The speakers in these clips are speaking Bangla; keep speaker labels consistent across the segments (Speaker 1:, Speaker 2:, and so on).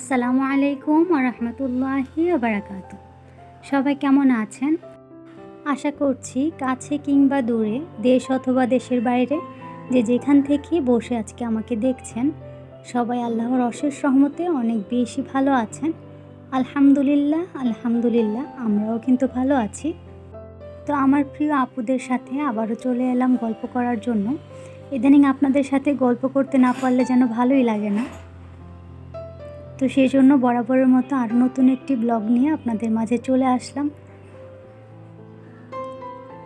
Speaker 1: আসসালামু আলাইকুম ওয়া রাহমাতুল্লাহি ওয়া বারাকাতুহু। সবাই কেমন আছেন? আশা করছি কাছে কিংবা দূরে, দেশ অথবা দেশের বাইরে যে যেখান থেকেই বসে আজকে আমাকে দেখছেন, সবাই আল্লাহর অশেষ রহমতে অনেক বেশি ভালো আছেন। আলহামদুলিল্লাহ, আলহামদুলিল্লাহ আমরাও কিন্তু ভালো আছি। তো আমার প্রিয় আপুদের সাথে আবারও চলে এলাম গল্প করার জন্য। ইদানিং আপনাদের সাথে গল্প করতে না পারলে যেন ভালোই লাগে না। তো সেই জন্য বরাবরের মতো আরও নতুন একটি ব্লগ নিয়ে আপনাদের মাঝে চলে আসলাম।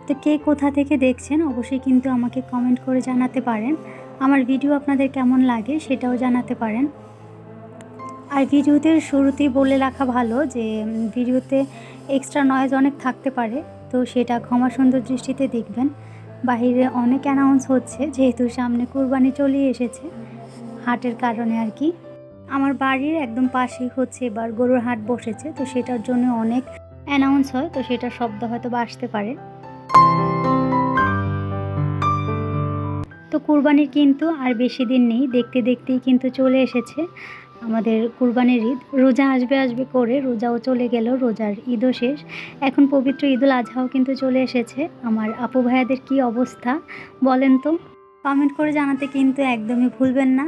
Speaker 1: তো কে কোথা থেকে দেখছেন অবশ্যই কিন্তু আমাকে কমেন্ট করে জানাতে পারেন। আমার ভিডিও আপনাদের কেমন লাগে সেটাও জানাতে পারেন। আর ভিডিওতে শুরুতেই বলে রাখা ভালো যে ভিডিওতে এক্সট্রা নয়েজ অনেক থাকতে পারে, তো সেটা ক্ষমা সুন্দর দৃষ্টিতে দেখবেন। বাহিরে অনেক অ্যানাউন্স হচ্ছে, যেহেতু সামনে কুরবানি চলে এসেছে, হাটের কারণে আর কি। আমার বাড়ির একদম পাশেই হচ্ছে এবার গরুর হাট বসেছে, তো সেটার জন্য অনেক অ্যানাউন্স হয়, তো সেটার শব্দ হয়তো বা আসতে পারে। তো কুরবানির কিন্তু আর বেশি দিন নেই, দেখতে দেখতেই কিন্তু চলে এসেছে আমাদের কুরবানির ঈদ। রোজা আসবে আসবে করে রোজাও চলে গেল, রোজার ঈদও শেষ। এখন পবিত্র ঈদুল আজহাও কিন্তু চলে এসেছে। আমার আপু ভাইয়াদের কী অবস্থা বলেন তো? কমেন্ট করে জানাতে কিন্তু একদমই ভুলবেন না।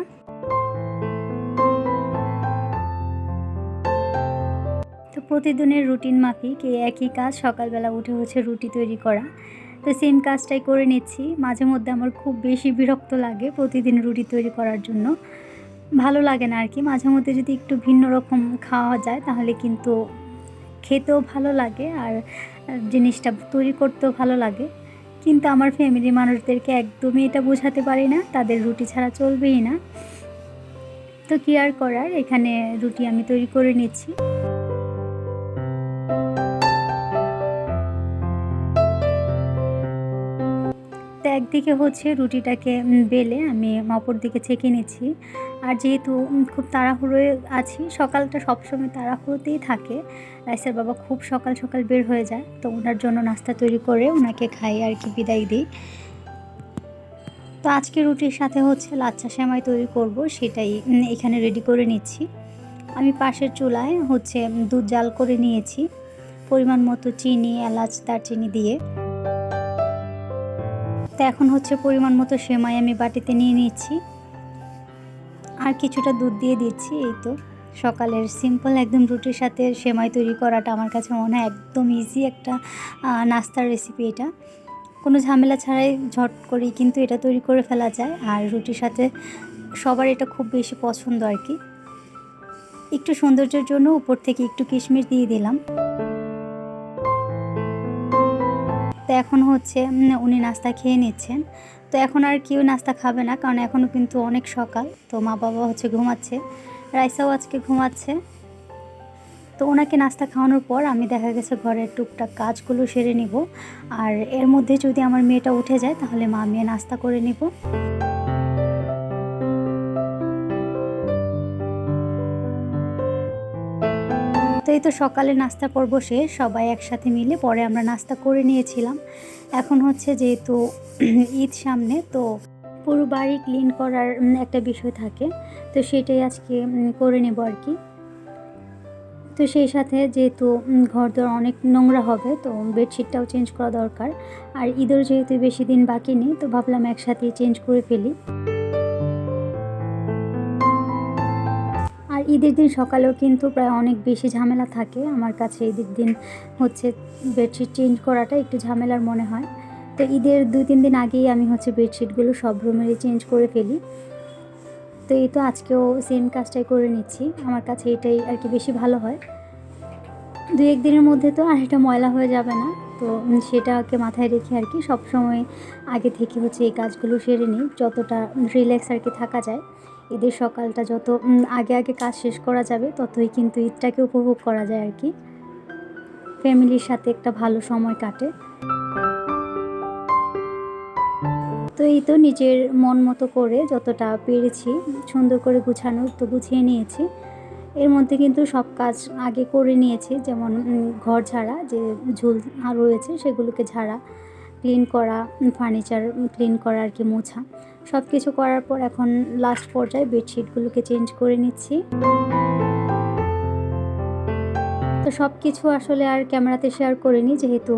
Speaker 1: তো প্রতিদিনের রুটিন মাফিক এই একই কাজ, সকালবেলা উঠে হচ্ছে রুটি তৈরি করা। তো সেম কাজটাই করে নিচ্ছি। মাঝে মধ্যে আমার খুব বেশি বিরক্ত লাগে প্রতিদিন রুটি তৈরি করার জন্য, ভালো লাগে না আর কি। মাঝে মধ্যে যদি একটু ভিন্ন রকম খাওয়া যায় তাহলে কিন্তু খেতেও ভালো লাগে আর জিনিসটা তৈরি করতেও ভালো লাগে। কিন্তু আমার ফ্যামিলির মানুষদেরকে একদমই এটা বোঝাতে পারি না, তাদের রুটি ছাড়া চলবেই না। তো কি আর করার, এখানে রুটি আমি তৈরি করে নিচ্ছি। তো একদিকে হচ্ছে রুটিটাকে বেলে আমি অপর দিকে ছেঁকে নিচ্ছি। আর যেহেতু খুব তাড়াহুড়োয় আছি, সকালটা সবসময় তাড়াহুড়োতেই থাকে। রাইসার বাবা খুব সকাল সকাল বের হয়ে যায়, তো ওনার জন্য নাস্তা তৈরি করে ওনাকে খাই আর কি, বিদায় দিই। তো আজকে রুটির সাথে হচ্ছে লাচ্ছা সেমাই তৈরি করব, সেটাই এখানে রেডি করে নিচ্ছি। আমি পাশের চুলায় হচ্ছে দুধ জাল করে নিয়েছি, পরিমাণ মতো চিনি, এলাচ, দারচিনি দিয়ে। তো এখন হচ্ছে পরিমাণ মতো সেমাই আমি বাটিতে নিয়ে নিচ্ছি, আর কিছুটা দুধ দিয়ে দিচ্ছি। এই তো সকালের সিম্পল একদম রুটির সাথে সেমাই তৈরি করাটা আমার কাছে মনে হয় একদম ইজি একটা নাস্তার রেসিপি। এটা কোনো ঝামেলা ছাড়াই ঝট করেই কিন্তু এটা তৈরি করে ফেলা যায়, আর রুটির সাথে সবার এটা খুব বেশি পছন্দ আর কি। একটু সৌন্দর্যের জন্য উপর থেকে একটু কিশমিশ দিয়ে দিলাম। তো এখন হচ্ছে উনি নাস্তা খেয়ে নিচ্ছেন। তো এখন আর কেউ নাস্তা খাবে না, কারণ এখনও কিন্তু অনেক সকাল। তো মা বাবা হচ্ছে ঘুমাচ্ছে, রাইসাও আজকে ঘুমাচ্ছে। তো ওনাকে নাস্তা খাওয়ানোর পর আমি দেখা গেছে ঘরের টুকটাক কাজগুলো সেরে নিব। আর এর মধ্যে যদি আমার মেয়েটা উঠে যায় তাহলে মা মেয়ে নাস্তা করে নিব। তো এই তো সকালে নাস্তা পর্ব শেষ, সবাই একসাথে মিলে পরে আমরা নাস্তা করে নিয়েছিলাম। এখন হচ্ছে যেহেতু ঈদ সামনে, তো পুরো বাড়ি ক্লিন করার একটা বিষয় থাকে, তো সেটাই আজকে করে নেব আর কি। তো সেই সাথে যেহেতু ঘরদোর অনেক নোংরা হবে, তো বেডশিটটাও চেঞ্জ করা দরকার। আর ঈদের যেহেতু বেশি দিন বাকি নেই, তো ভাবলাম একসাথেই চেঞ্জ করে ফেলি। আর ঈদের দিন সকালেও কিন্তু প্রায় অনেক বেশি ঝামেলা থাকে আমার কাছে। ঈদের দিন হচ্ছে বেডশিট চেঞ্জ করাটা একটু ঝামেলার মনে হয়। তো ঈদের 2-3 দিন আগেই আমি হচ্ছে বেডশিটগুলো সব রুমেরই চেঞ্জ করে ফেলি। তো এই তো আজকেও সেম কাজটাই করে নিচ্ছি, আমার কাছে এটাই আর কি বেশি ভালো হয়। 2-1 দিনের মধ্যে তো আর এটা ময়লা হয়ে যাবে না, তো সেটাকে মাথায় রেখে আর কি সবসময় আগে থেকে হচ্ছে এই কাজগুলো সেরে নিই, যতটা রিল্যাক্স আর কি থাকা যায়। ঈদের সকালটা যত আগে আগে কাজ শেষ করা যাবে, ততই কিন্তু ঈদটাকে উপভোগ করা যায় আর কি। ফ্যামিলির সাথে একটা ভালো সময় কাটে। তো এই তো নিজের মন মতো করে যতটা পেরেছি সুন্দর করে গুছানোর, তো গুছিয়ে নিয়েছি। এর মধ্যে কিন্তু সব কাজ আগে করে নিয়েছি, যেমন ঘর ঝাড়া, যে ঝুল রয়েছে সেগুলোকে ঝাড়া, ক্লিন করা, ফার্নিচার ক্লিন করা আর কি, মোছা, সব কিছু করার পর এখন লাস্ট পর্যায়ে বেডশিটগুলোকে চেঞ্জ করে নিচ্ছি। তো সব কিছু আসলে আর ক্যামেরাতে শেয়ার করিনি, যেহেতু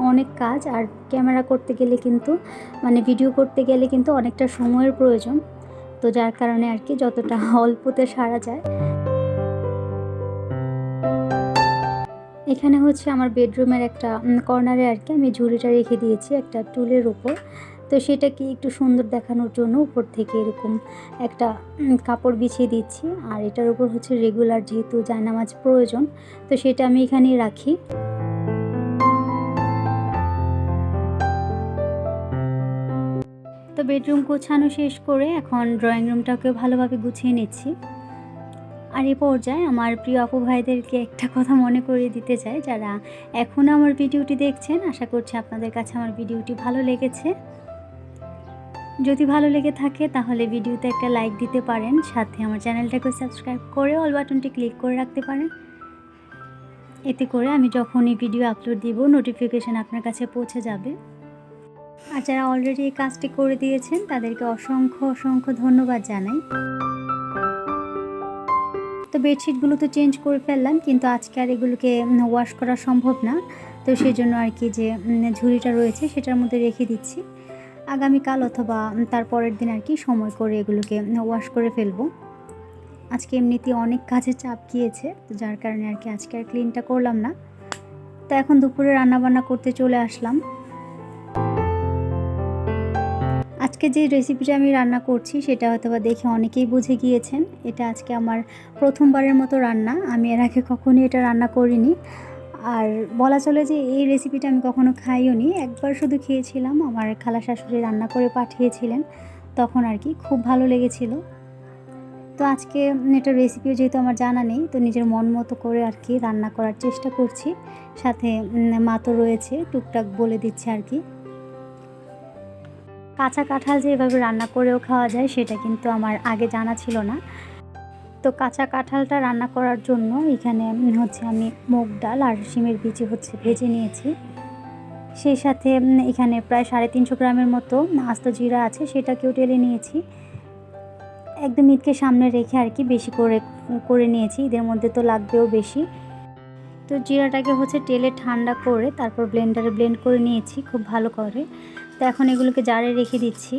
Speaker 1: অনেক কাজ, আর ক্যামেরা করতে গেলে কিন্তু মানে ভিডিও করতে গেলে কিন্তু অনেকটা সময়ের প্রয়োজন। তো যার কারণে আর কি যতটা অল্পতে সারা যায়। এখানে হচ্ছে আমার বেডরুমের একটা কর্নারে আর কি আমি ঝুড়িটা রেখে দিয়েছি একটা টুলের উপর। তো সেটাকে একটু সুন্দর দেখানোর জন্য উপর থেকে এরকম একটা কাপড় বিছিয়ে দিচ্ছি। আর এটার উপর হচ্ছে রেগুলার যেহেতু জায়নামাজ প্রয়োজন, তো সেটা আমি এখানেই রাখি। তো বেডরুম গোছানো শেষ করে এখন ড্রয়িং রুমটাকেও ভালোভাবে গুছিয়ে নিচ্ছি। আর এই পর্যায়ে আমার প্রিয় আপু ভাইদেরকে একটা কথা মনে করিয়ে দিতে চাই, যারা এখনও আমার ভিডিওটি দেখছেন, আশা করছি আপনাদের কাছে আমার ভিডিওটি ভালো লেগেছে। যদি ভালো লেগে থাকে তাহলে ভিডিওতে একটা লাইক দিতে পারেন, সাথে আমার চ্যানেলটাকে সাবস্ক্রাইব করে অল বাটনটি ক্লিক করে রাখতে পারেন। এতে করে আমি যখনই ভিডিও আপলোড দিব নোটিফিকেশান আপনার কাছে পৌঁছে যাবে। আর যারা অলরেডি এই কাজটি করে দিয়েছেন তাদেরকে অসংখ্য অসংখ্য ধন্যবাদ জানাই। তো বেডশিটগুলো তো চেঞ্জ করে ফেললাম, কিন্তু আজকে আর এগুলোকে ওয়াশ করা সম্ভব না। তো সেই জন্য আর কি যে ঝুড়িটা রয়েছে সেটার মধ্যে রেখে দিচ্ছি। আগামীকাল অথবা তার পরের দিন আর কি সময় করে এগুলোকে ওয়াশ করে ফেলবো। আজকে এমনিতেই অনেক কাজে চাপ গিয়েছে, তো যার কারণে আর কি আজকে আর ক্লিনটা করলাম না। তো এখন দুপুরে রান্নাবান্না করতে চলে আসলাম। আজকে যে রেসিপিটা আমি রান্না করছি সেটা হয়তোবা দেখে অনেকেই বুঝে গিয়েছেন। এটা আজকে আমার প্রথমবারের মতো রান্না, আমি এর আগে কখনোই এটা রান্না করিনি। আর বলা চলে যে এই রেসিপিটা আমি কখনো খাইও নি, একবার শুধু খেয়েছিলাম, আমার খালা শাশুড়ি রান্না করে পাঠিয়েছিলেন, তখন আর কি খুব ভালো লেগেছিল। তো আজকে এটা রেসিপিও যেহেতু আমার জানা নেই, তো নিজের মন মতো করে আর কি রান্না করার চেষ্টা করছি। সাথে মা তো রয়েছে, টুকটাক বলে দিচ্ছে আর কি। কাঁচা কাঁঠাল যে এভাবে রান্না করেও খাওয়া যায় সেটা কিন্তু আমার আগে জানা ছিল না। তো কাঁচা কাঁঠালটা রান্না করার জন্য এখানে হচ্ছে আমি মুগ ডাল আর শিমের বিচি হচ্ছে ভেজে নিয়েছি। সেই সাথে এখানে প্রায় 350 গ্রামের মতো আস্ত জিরা আছে, সেটাকেও টেলে নিয়েছি। একদম ঈদকে সামনে রেখে আর কি বেশি করে নিয়েছি, এদের মধ্যে তো লাগবেও বেশি। তো জিরাটাকে হচ্ছে টেলে ঠান্ডা করে তারপর ব্লেন্ডারে ব্লেন্ড করে নিয়েছি খুব ভালো করে। তো এখন এগুলোকে জারে রেখে দিচ্ছি।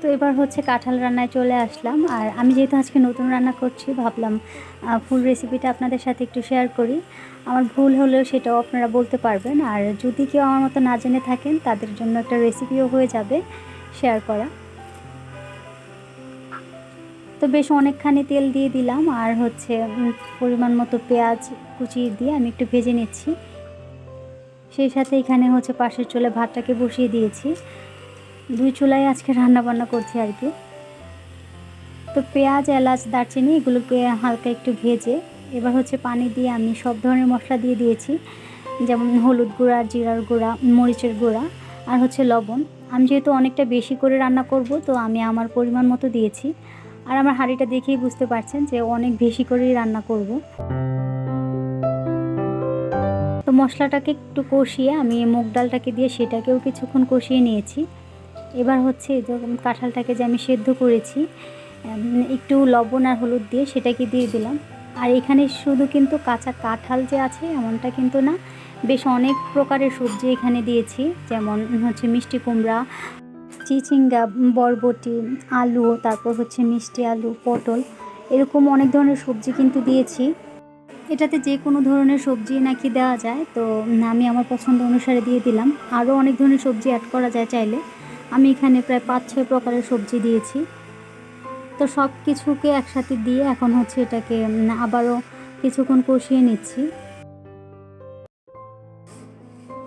Speaker 1: তো এবার হচ্ছে কাঁঠাল রান্নায় চলে আসলাম। আর আমি যেহেতু আজকে নতুন রান্না করছি, ভাবলাম ফুল রেসিপিটা আপনাদের সাথে একটু শেয়ার করি। আমার ভুল হলেও সেটাও আপনারা বলতে পারবেন, আর যদি কেউ আমার মতো না জেনে থাকেন তাদের জন্য একটা রেসিপিও হয়ে যাবে শেয়ার করা। তো বেশ অনেকখানি তেল দিয়ে দিলাম, আর হচ্ছে পরিমাণ মতো পেঁয়াজ কুচিয়ে দিয়ে আমি একটু ভেজে নিচ্ছি। সেই সাথে এখানে হচ্ছে পাশের চুলায় ভাতটাকে বসিয়ে দিয়েছি। 2 চুলায় আজকে রান্না বান্না করছি আর কি। তো পেঁয়াজ, এলাচ, দারচিনি এগুলোকে হালকা একটু ভেজে এবার হচ্ছে পানি দিয়ে আমি সব ধরনের মশলা দিয়ে দিয়েছি, যেমন হলুদ গুঁড়া, জিরার গুঁড়া, মরিচের গুঁড়া আর হচ্ছে লবণ। আমি যেহেতু অনেকটা বেশি করে রান্না করব, তো আমি আমার পরিমাণ মতো দিয়েছি। আর আমার হাঁড়িটা দেখেই বুঝতে পারছেন যে অনেক বেশি করেই রান্না করব। তো মশলাটাকে একটু কষিয়ে আমি মুগ ডালটাকে দিয়ে সেটাকেও কিছুক্ষণ কষিয়ে নিয়েছি। এবার হচ্ছে যখন কাঁঠালটাকে যে আমি সেদ্ধ করেছি একটু লবণ আর হলুদ দিয়ে সেটাকে দিয়ে দিলাম। আর এখানে শুধু কিন্তু কাঁচা কাঁঠাল যে আছে এমনটা কিন্তু না, বেশ অনেক প্রকারের সবজি এখানে দিয়েছি, যেমন হচ্ছে মিষ্টি কুমড়া, চিচিঙ্গা, বরবটি, আলু, তারপর হচ্ছে মিষ্টি আলু, পটল, এরকম অনেক ধরনের সবজি কিন্তু দিয়েছি। এটাতে যে কোনো ধরনের সবজি নাকি দেওয়া যায়, তো আমি আমার পছন্দ অনুসারে দিয়ে দিলাম। আরও অনেক ধরনের সবজি অ্যাড করা যায় চাইলে। আমি এখানে প্রায় 5-6 প্রকারের সবজি দিয়েছি। তো সব কিছুকে একসাথে দিয়ে এখন হচ্ছে এটাকে আবারও কিছুক্ষণ কষিয়ে নিচ্ছি।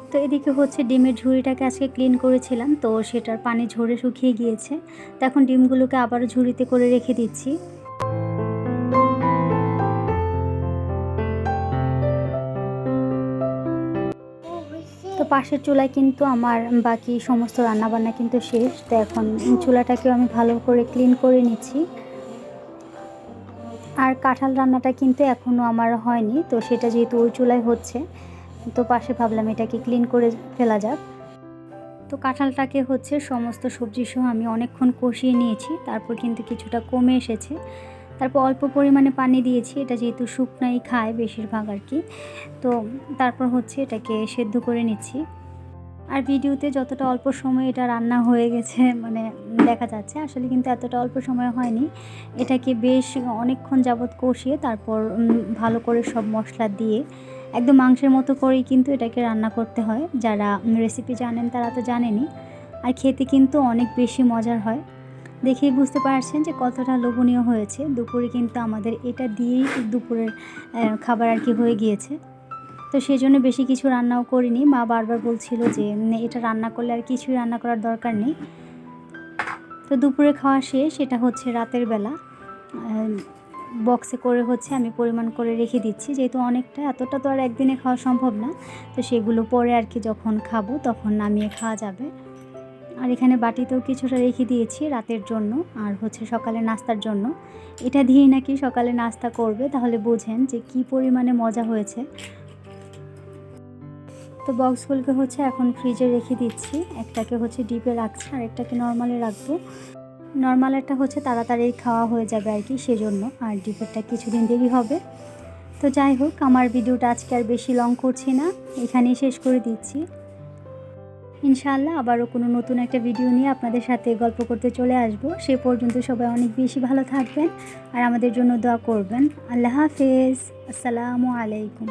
Speaker 1: তো এদিকে হচ্ছে ডিমের ঝুড়িটাকে আজকে ক্লিন করেছিলাম, তো সেটার পানি ঝরে শুকিয়ে গিয়েছে। তো এখন ডিমগুলোকে আবারও ঝুড়িতে করে রেখে দিচ্ছি। তো পাশের চুলায় কিন্তু আমার বাকি সমস্ত রান্নাবান্না কিন্তু শেষ। তো এখন চুলাটাকেও আমি ভালো করে ক্লিন করে নিচ্ছি। আর কাঁঠাল রান্নাটা কিন্তু এখনও আমার হয়নি, তো সেটা যেহেতু ওই চুলায় হচ্ছে, তো পাশে ভাবলাম এটাকে ক্লিন করে ফেলা যাক। তো কাঁঠালটাকে হচ্ছে সমস্ত সবজি সহ আমি অনেকক্ষণ কষিয়ে নিয়েছি, তারপর কিন্তু কিছুটা কমে এসেছে। তারপর অল্প পরিমাণে পানি দিয়েছি, এটা যেহেতু শুকনাই খায় বেশিরভাগ আর কি। তো তারপর হচ্ছে এটাকে সেদ্ধ করে নিচ্ছি। আর ভিডিওতে যতটা অল্প সময়ে এটা রান্না হয়ে গেছে মানে দেখা যাচ্ছে, আসলে কিন্তু এতটা অল্প সময় হয়নি। এটাকে বেশ অনেকক্ষণ যাবৎ কষিয়ে তারপর ভালো করে সব মশলা দিয়ে একদম মাংসের মতো করেই কিন্তু এটাকে রান্না করতে হয়। যারা রেসিপি জানেন তারা তো জানেনই। আর খেতে কিন্তু অনেক বেশি মজার হয়। দেখেই বুঝতে পারছেন যে কতটা লোভনীয় হয়েছে। দুপুরে কিন্তু আমাদের এটা দিয়েই দুপুরের খাবার আর কি হয়ে গিয়েছে। তো সেজন্য বেশি কিছু রান্নাও করিনি। মা বারবার বলছিল যে এটা রান্না করলে আর কিছুই রান্না করার দরকার নেই। তো দুপুরে খাওয়া শেষ, এটা হচ্ছে রাতের বেলা। বক্সে করে হচ্ছে আমি পরিমাণ করে রেখে দিচ্ছি, যেহেতু অনেকটা, এতটা তো আর একদিনে খাওয়া সম্ভব না। তো সেগুলো পরে আর কি যখন খাবো তখন নামিয়ে খাওয়া যাবে। আর এখানে বাটিতেও কিছুটা রেখে দিয়েছি রাতের জন্য, আর হচ্ছে সকালে নাস্তার জন্য। এটা দিয়েই নাকি সকালে নাস্তা করবে, তাহলে বোঝেন যে কী পরিমাণে মজা হয়েছে। তো বক্সগুলোকে হচ্ছে এখন ফ্রিজে রেখে দিচ্ছি। একটাকে হচ্ছে ডিপে রাখছি আর একটাকে নর্মালে রাখবো। নর্মালেরটা হচ্ছে তাড়াতাড়ি খাওয়া হয়ে যাবে আর কি সেজন্য, আর ডিপেরটা কিছুদিন দেরি হবে। তো যাই হোক, আমার ভিডিওটা আজকে আর বেশি লং করছি না, এখানেই শেষ করে দিচ্ছি। ইনশাআল্লাহ আবারও কোনো নতুন একটা ভিডিও নিয়ে আপনাদের সাথে গল্প করতে চলে আসব। সে পর্যন্ত সবাই অনেক বেশি ভালো থাকবেন আর আমাদের জন্য দোয়া করবেন। আল্লাহ হাফেজ, আসসালামু আলাইকুম।